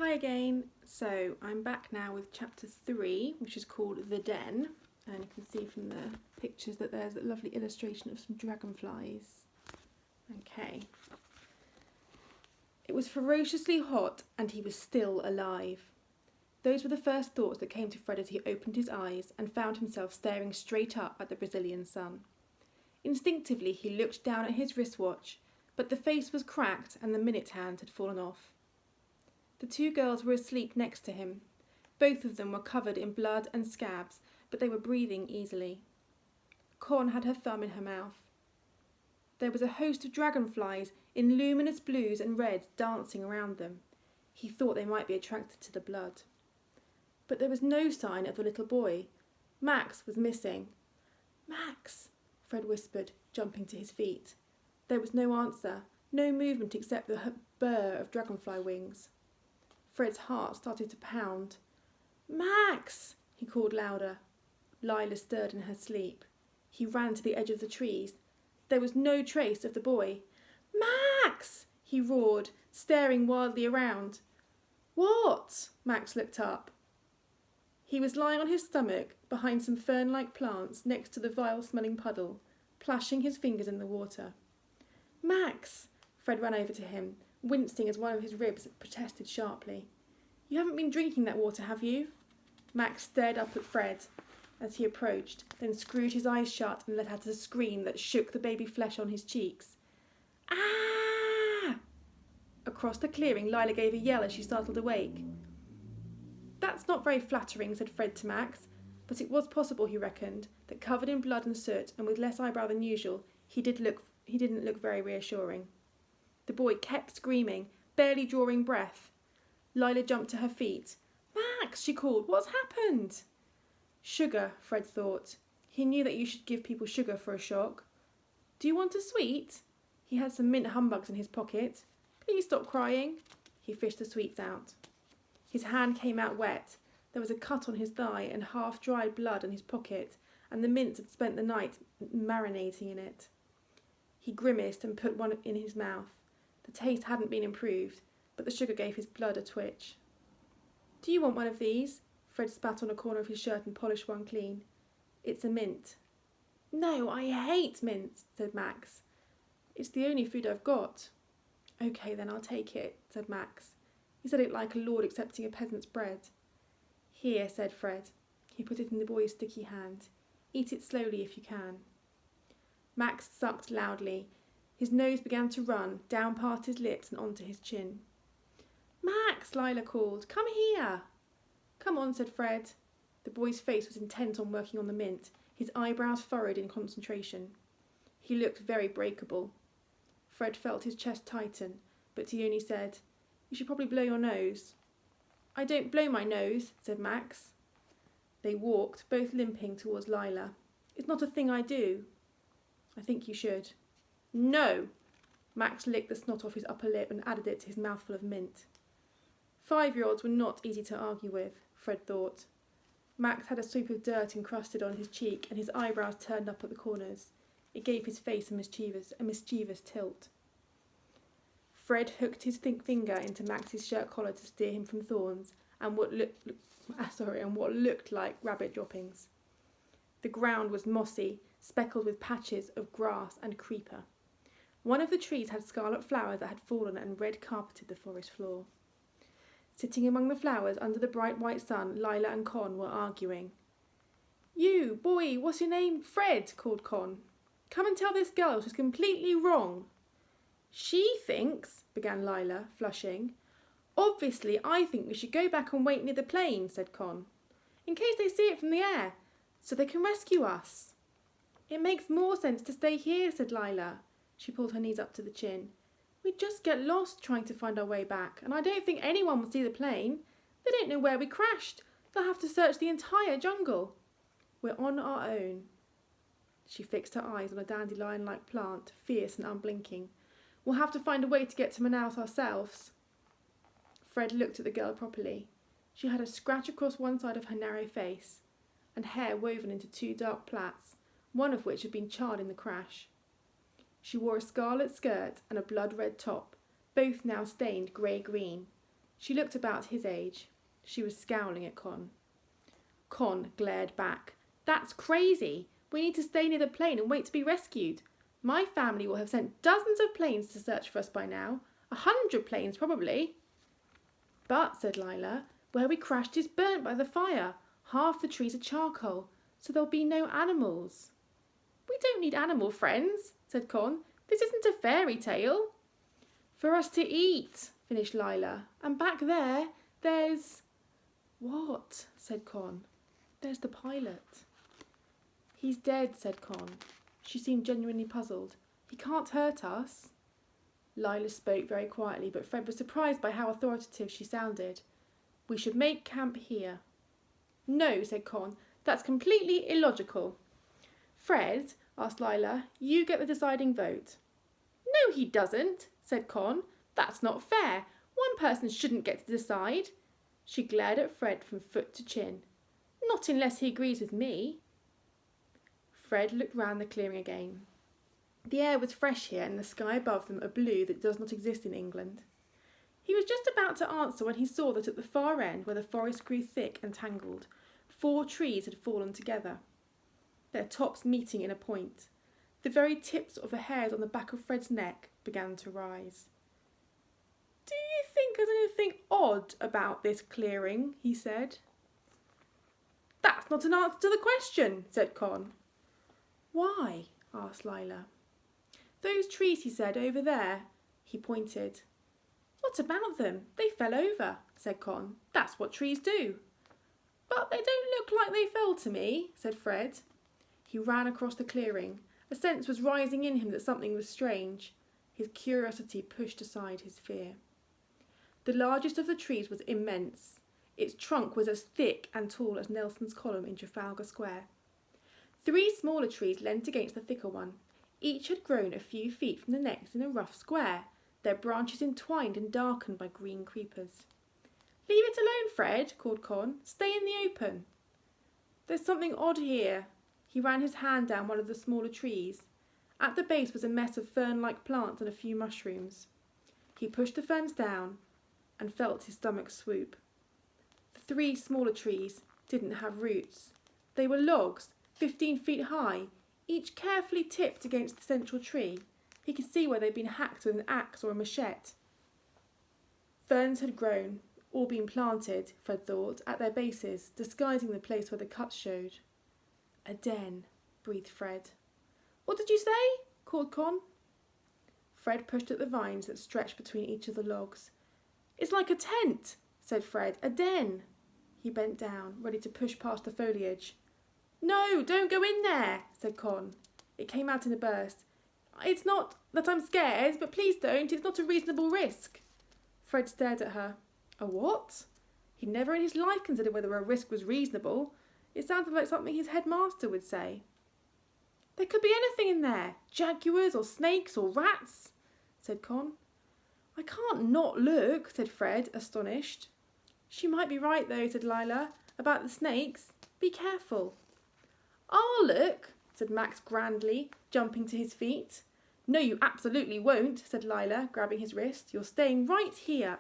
Hi again. So I'm back now with chapter 3, which is called The Den, and you can see from the pictures that there's a lovely illustration of some dragonflies. Okay. It was ferociously hot and he was still alive. Those were the first thoughts that came to Fred as he opened his eyes and found himself staring straight up at the Brazilian sun. Instinctively he looked down at his wristwatch, but the face was cracked and the minute hand had fallen off. The two girls were asleep next to him. Both of them were covered in blood and scabs, but they were breathing easily. Con had her thumb in her mouth. There was a host of dragonflies in luminous blues and reds dancing around them. He thought they might be attracted to the blood. But there was no sign of the little boy. Max was missing. "Max," Fred whispered, jumping to his feet. There was no answer, no movement except the burr of dragonfly wings. Fred's heart started to pound. "Max!" he called louder. Lila stirred in her sleep. He ran to the edge of the trees. There was no trace of the boy. "Max!" he roared, staring wildly around. "What?" Max looked up. He was lying on his stomach behind some fern-like plants next to the vile-smelling puddle, plashing his fingers in the water. "Max!" Fred ran over to him, wincing as one of his ribs protested sharply. "You haven't been drinking that water, have you?" Max stared up at Fred as he approached, then screwed his eyes shut and let out a scream that shook the baby flesh on his cheeks. "Ah!" Across the clearing, Lila gave a yell as she startled awake. "That's not very flattering," said Fred to Max, but it was possible, he reckoned, that covered in blood and soot and with less eyebrow than usual, he didn't look very reassuring. The boy kept screaming, barely drawing breath. Lila jumped to her feet. "Max," she called, "what's happened?" Sugar, Fred thought. He knew that you should give people sugar for a shock. "Do you want a sweet?" He had some mint humbugs in his pocket. "Please stop crying." He fished the sweets out. His hand came out wet. There was a cut on his thigh and half-dried blood in his pocket, and the mints had spent the night marinating in it. He grimaced and put one in his mouth. The taste hadn't been improved, but the sugar gave his blood a twitch. "Do you want one of these?" Fred spat on a corner of his shirt and polished one clean. "It's a mint." "No, I hate mints," said Max. "It's the only food I've got." "Okay, then I'll take it," said Max. He said it like a lord accepting a peasant's bread. "Here," said Fred. He put it in the boy's sticky hand. "Eat it slowly if you can." Max sucked loudly. His nose began to run, down past his lips and onto his chin. "Max," Lila called, "come here." "Come on," said Fred. The boy's face was intent on working on the mint, his eyebrows furrowed in concentration. He looked very breakable. Fred felt his chest tighten, but he only said, "You should probably blow your nose." "I don't blow my nose," said Max. They walked, both limping, towards Lila. "It's not a thing I do." "I think you should." "No!" Max licked the snot off his upper lip and added it to his mouthful of mint. 5-year-olds were not easy to argue with, Fred thought. Max had a sweep of dirt encrusted on his cheek and his eyebrows turned up at the corners. It gave his face a mischievous tilt. Fred hooked his finger into Max's shirt collar to steer him from thorns and what looked like rabbit droppings. The ground was mossy, speckled with patches of grass and creeper. One of the trees had scarlet flowers that had fallen and red carpeted the forest floor. Sitting among the flowers under the bright white sun, Lila and Con were arguing. "You, boy, what's your name? Fred," called Con. "Come and tell this girl she's completely wrong." "She thinks," began Lila, flushing. "Obviously, I think we should go back and wait near the plane," said Con, "in case they see it from the air, so they can rescue us." "It makes more sense to stay here," said Lila. She pulled her knees up to the chin. "We'd just get lost trying to find our way back, and I don't think anyone will see the plane. They don't know where we crashed. They'll have to search the entire jungle. We're on our own." She fixed her eyes on a dandelion-like plant, fierce and unblinking. "We'll have to find a way to get to Manaus ourselves." Fred looked at the girl properly. She had a scratch across one side of her narrow face, and hair woven into 2 dark plaits, one of which had been charred in the crash. She wore a scarlet skirt and a blood-red top, both now stained grey-green. She looked about his age. She was scowling at Con. Con glared back. "That's crazy. We need to stay near the plane and wait to be rescued. My family will have sent dozens of planes to search for us by now. 100 planes, probably." "But," said Lila, "where we crashed is burnt by the fire. Half the trees are charcoal, so there'll be no animals." "We don't need animal friends," said Con. "This isn't a fairy tale." "For us to eat," finished Lila. "And back there, there's—" "What?" said Con. "There's the pilot." "He's dead," said Con. She seemed genuinely puzzled. "He can't hurt us." Lila spoke very quietly, but Fred was surprised by how authoritative she sounded. "We should make camp here." "No," said Con. "That's completely illogical." "Fred," asked Lila, "you get the deciding vote." "No, he doesn't," said Con. "That's not fair. One person shouldn't get to decide." She glared at Fred from foot to chin. "Not unless he agrees with me." Fred looked round the clearing again. The air was fresh here and the sky above them a blue that does not exist in England. He was just about to answer when he saw that at the far end, where the forest grew thick and tangled, 4 trees had fallen together, their tops meeting in a point. The very tips of the hairs on the back of Fred's neck began to rise. "Do you think there's anything odd about this clearing?" he said. "That's not an answer to the question," said Con. "Why?" asked Lila. "Those trees," he said, "over there." He pointed. "What about them? They fell over," said Con. "That's what trees do." "But they don't look like they fell to me," said Fred. He ran across the clearing. A sense was rising in him that something was strange. His curiosity pushed aside his fear. The largest of the trees was immense. Its trunk was as thick and tall as Nelson's column in Trafalgar Square. 3 smaller trees leant against the thicker one. Each had grown a few feet from the next in a rough square, their branches entwined and darkened by green creepers. "Leave it alone, Fred," called Con. "Stay in the open." "There's something odd here." He ran his hand down one of the smaller trees. At the base was a mess of fern-like plants and a few mushrooms. He pushed the ferns down and felt his stomach swoop. The 3 smaller trees didn't have roots. They were logs, 15 feet high, each carefully tipped against the central tree. He could see where they'd been hacked with an axe or a machete. Ferns had grown, or been planted, Fred thought, at their bases, disguising the place where the cuts showed. "A den," breathed Fred. "What did you say?" called Con. Fred pushed at the vines that stretched between each of the logs. "It's like a tent," said Fred. "A den." He bent down, ready to push past the foliage. "No, don't go in there," said Con. It came out in a burst. "It's not that I'm scared, but please don't. It's not a reasonable risk." Fred stared at her. "A what?" He'd never in his life considered whether a risk was reasonable. It sounded like something his headmaster would say. "There could be anything in there. Jaguars or snakes or rats," said Con. "I can't not look," said Fred, astonished. "She might be right, though," said Lila, "about the snakes. Be careful." "I'll look," said Max grandly, jumping to his feet. "No, you absolutely won't," said Lila, grabbing his wrist. "You're staying right here."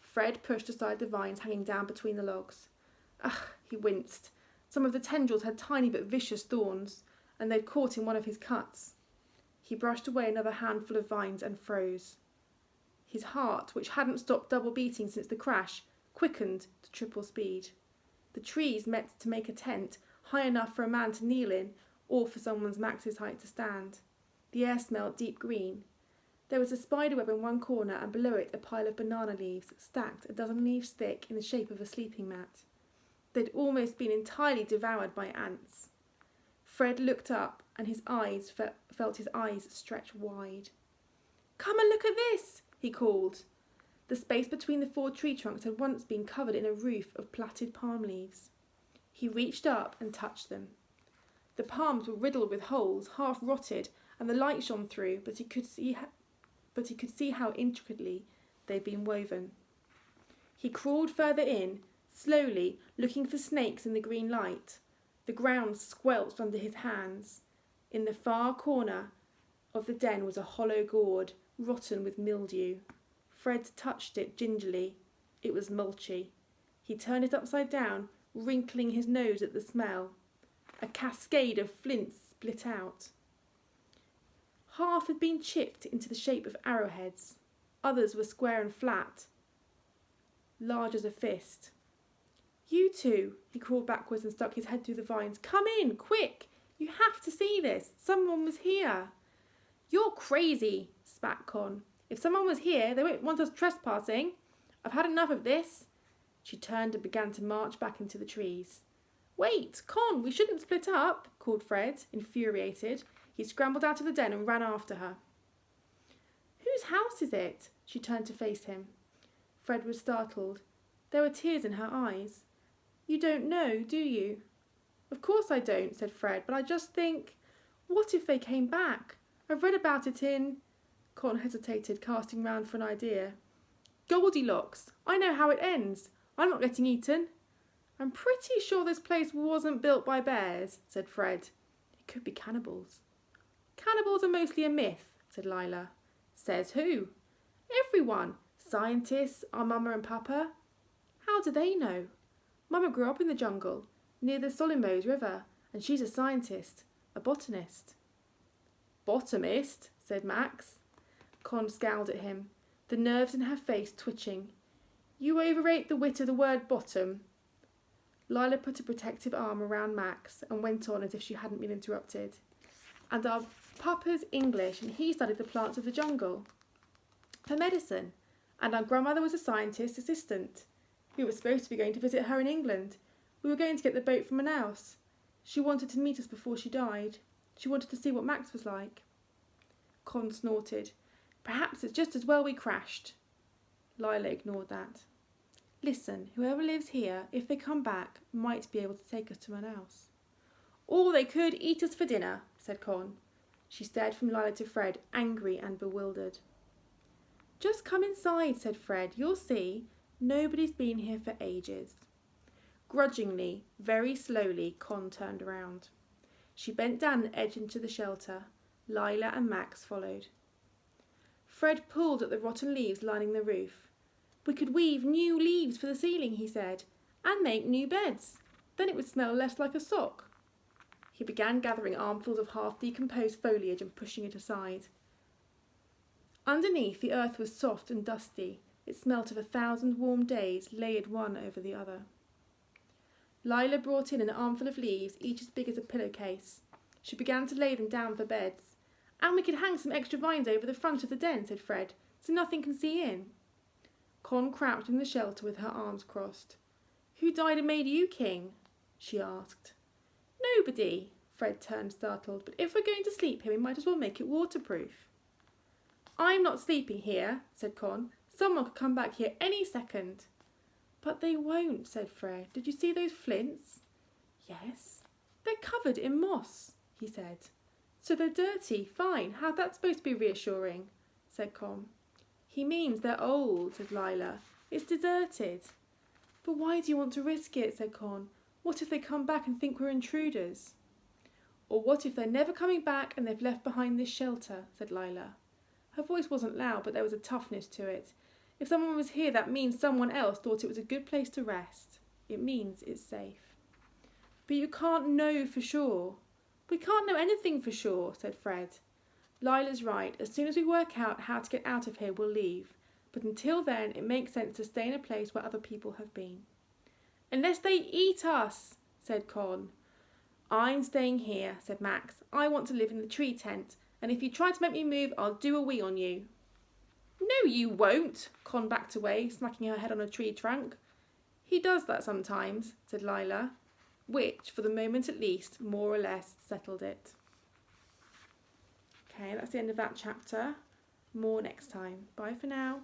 Fred pushed aside the vines hanging down between the logs. Ugh, he winced. Some of the tendrils had tiny but vicious thorns, and they'd caught in one of his cuts. He brushed away another handful of vines and froze. His heart, which hadn't stopped double beating since the crash, quickened to triple speed. The trees met to make a tent, high enough for a man to kneel in, or for someone's Max's height to stand. The air smelled deep green. There was a spiderweb in one corner, and below it a pile of banana leaves, stacked a dozen leaves thick in the shape of a sleeping mat. They'd almost been entirely devoured by ants. Fred looked up, and his eyes felt his eyes stretch wide. "Come and look at this," he called. The space between the 4 tree trunks had once been covered in a roof of plaited palm leaves. He reached up and touched them. The palms were riddled with holes, half rotted, and the light shone through, but he could see how intricately they'd been woven. He crawled further in, slowly, looking for snakes in the green light. The ground squelched under his hands. In the far corner of the den was a hollow gourd, rotten with mildew. Fred touched it gingerly. It was mulchy. He turned it upside down, wrinkling his nose at the smell. A cascade of flints split out. Half had been chipped into the shape of arrowheads. Others were square and flat, large as a fist. "You two," he crawled backwards and stuck his head through the vines. "Come in, quick! You have to see this. Someone was here." "You're crazy," spat Con. "If someone was here, they won't want us trespassing. I've had enough of this." She turned and began to march back into the trees. "Wait, Con, we shouldn't split up," called Fred, infuriated. He scrambled out of the den and ran after her. "Whose house is it?" She turned to face him. Fred was startled. There were tears in her eyes. "You don't know, do you?" "Of course I don't," said Fred, "but I just think, what if they came back? I've read about it in—" Con hesitated, casting round for an idea. "Goldilocks. I know how it ends. I'm not getting eaten." "I'm pretty sure this place wasn't built by bears," said Fred. "It could be cannibals." "Cannibals are mostly a myth," said Lila. "Says who?" "Everyone. Scientists, our mama and papa." "How do they know?" "Mama grew up in the jungle, near the Solimoes River, and she's a scientist, a botanist." "Botanist?" said Max. Con scowled at him, the nerves in her face twitching. "You overrate the wit of the word bottom." Lila put a protective arm around Max and went on as if she hadn't been interrupted. "And our papa's English, and he studied the plants of the jungle for medicine. And our grandmother was a scientist assistant. We were supposed to be going to visit her in England. We were going to get the boat from Manaus. She wanted to meet us before she died. She wanted to see what Max was like." Con snorted. "Perhaps it's just as well we crashed." Lila ignored that. "Listen, whoever lives here, if they come back, might be able to take us to Manaus." "Or they could eat us for dinner," said Con. She stared from Lila to Fred, angry and bewildered. "Just come inside," said Fred. "You'll see. Nobody's been here for ages." Grudgingly, very slowly, Con turned around. She bent down and edged into the shelter. Lila and Max followed. Fred pulled at the rotten leaves lining the roof. "We could weave new leaves for the ceiling," he said, "and make new beds. Then it would smell less like a sock." He began gathering armfuls of half-decomposed foliage and pushing it aside. Underneath, the earth was soft and dusty. It smelt of 1,000 warm days, layered one over the other. Lila brought in an armful of leaves, each as big as a pillowcase. She began to lay them down for beds. "And we could hang some extra vines over the front of the den," said Fred, "so nothing can see in." Con crouched in the shelter with her arms crossed. "Who died and made you king?" she asked. "Nobody." Fred turned startled. "But if we're going to sleep here, we might as well make it waterproof." "I'm not sleeping here," said Con. "Someone could come back here any second." "But they won't," said Fred. "Did you see those flints?" "Yes." "They're covered in moss," he said. "So they're dirty. Fine. How's that supposed to be reassuring?" said Con. "He means they're old," said Lila. "It's deserted." "But why do you want to risk it?" said Con. "What if they come back and think we're intruders?" "Or what if they're never coming back and they've left behind this shelter?" said Lila. Her voice wasn't loud, but there was a toughness to it. "If someone was here, that means someone else thought it was a good place to rest. It means it's safe." "But you can't know for sure." "We can't know anything for sure," said Fred. "Lila's right. As soon as we work out how to get out of here, we'll leave. But until then, it makes sense to stay in a place where other people have been." "Unless they eat us," said Con. "I'm staying here," said Max. "I want to live in the tree tent, and if you try to make me move, I'll do a wee on you." "No, you won't." Con backed away, smacking her head on a tree trunk. "He does that sometimes," said Lila, which, for the moment at least, more or less settled it. Okay, that's the end of that chapter. More next time. Bye for now.